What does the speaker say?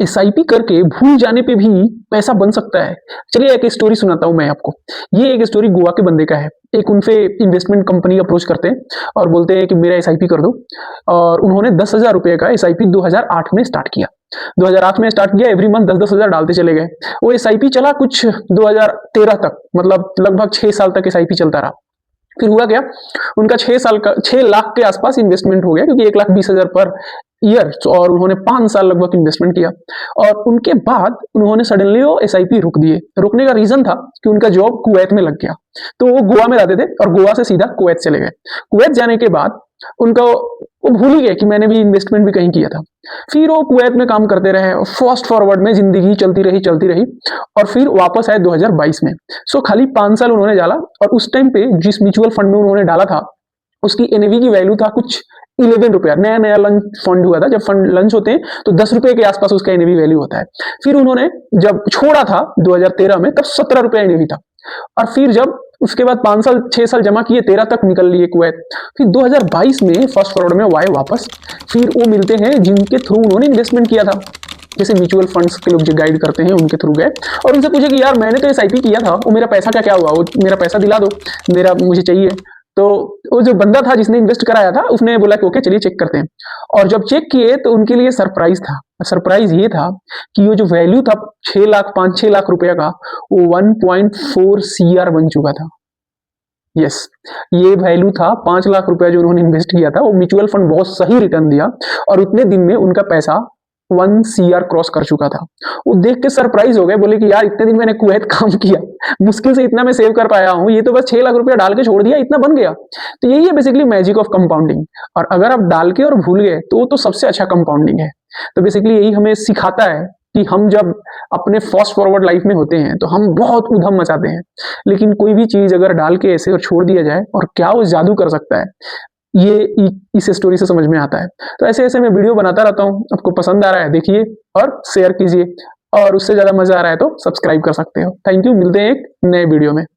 SIP करके भूल जाने पे भी पैसा बन सकता है। चलिए एक स्टोरी सुनाता हूँ मैं आपको। ये एक स्टोरी गोवा के बंदे का है। एक उनसे इन्वेस्टमेंट कंपनी अप्रोच करते हैं और बोलते हैं कि मेरा एसआईपी कर दो। और उन्होंने 10,000 रुपये का एसआईपी 2008 में स्टार्ट किया। 2008 में स्टार्ट किया, एवरी मंथ 10-10 हजार डालते चले गए। वो एसआईपी चला कुछ 2013 तक, मतलब लगभग 6 साल तक एसआईपी चलता रहा। फिर हुआ क्या, उनका 6 लाख के आसपास इन्वेस्टमेंट हो गया, क्योंकि 1,20,000 पर ईयर, और उन्होंने 5 साल लगभग इन्वेस्टमेंट किया। और उनके बाद उन्होंने सडनली वो एसआईपी रोक दिए। रोकने का रीजन था कि उनका जॉब कुवैत में लग गया। तो वो गोवा में रहते थे और गोवा से सीधा कुवैत चले गए। कुवैत जाने के बाद उनका वो भूल ही गए कि मैंने भी इन्वेस्टमेंट भी कहीं किया था। फिर वो कुवैत में काम करते रहे, फास्ट फॉरवर्ड में जिंदगी चलती रही। और फिर वापस आए 2022 में। सो खाली 5 साल उन्होंने डाला, और उस टाइम पे जिस म्यूचुअल फंड में उन्होंने डाला था उसकी एनएवी की वैल्यू था कुछ 11 रुपया। नया नया लंच फंड हुआ था, जब फंड लंच होते हैं तो 10 रुपए के आसपास उसका एनएवी वैल्यू होता है। फिर उन्होंने जब छोड़ा था 2013 में, तब 17 रुपया एनएवी था। और फिर जब उसके बाद 5 साल 6 साल जमा किए, 13 तक निकल लिए कुवैत। फिर 2022 में फर्स्ट फॉरवर्ड में आए वापस। फिर वो मिलते हैं जिनके थ्रू उन्होंने इन्वेस्टमेंट किया था, जैसे म्यूचुअल फंड्स के लोग जो गाइड करते हैं उनके थ्रू गए और उनसे पूछे कि यार मैंने तो एसआईपी किया था, वो मेरा पैसा क्या हुआ, वो मेरा पैसा दिला दो, मेरा मुझे चाहिए। तो वो जो बंदा था जिसने इन्वेस्ट कराया था, उसने बोला कि ओके चलिए चेक करते हैं। और जब चेक किए तो उनके लिए सरप्राइज था। सरप्राइज ये था कि ये जो वैल्यू था 5-6 लाख रुपया का, वो 1.4 सीआर बन चुका था। यस, ये वैल्यू था 5 लाख रुपया जो उन्होंने इन्वेस्ट किया था। वो म्यूचुअल फंड बहुत सही रिटर्न दिया और उतने दिन में उनका पैसा 1 सीआर क्रॉस कर चुका था। वो देख के सरप्राइज हो गए, बोले कि यार इतने दिन मैंने कुवैत काम किया, मुश्किल से इतना मैं सेव कर पाया हूँ, ये तो बस 6 लाख रुपया डाल के छोड़ दिया, इतना बन गया। तो यही है बेसिकली मैजिक ऑफ कंपाउंडिंग। और अगर आप डाल के और भूल गए तो वो तो सबसे अच्छा कंपाउंडिंग है। तो बेसिकली यही हमें सिखाता है कि हम जब अपने फास्ट फॉरवर्ड लाइफ में होते हैं तो हम बहुत उधम मचाते हैं, लेकिन कोई भी चीज अगर डाल के ऐसे और छोड़ दिया जाए, और क्या वो जादू कर सकता है, ये इस स्टोरी से समझ में आता है। तो ऐसे ऐसे मैं वीडियो बनाता रहता हूँ। आपको पसंद आ रहा है देखिए और शेयर कीजिए, और उससे ज्यादा मजा आ रहा है तो सब्सक्राइब कर सकते हो। थैंक यू, मिलते हैं एक नए वीडियो में।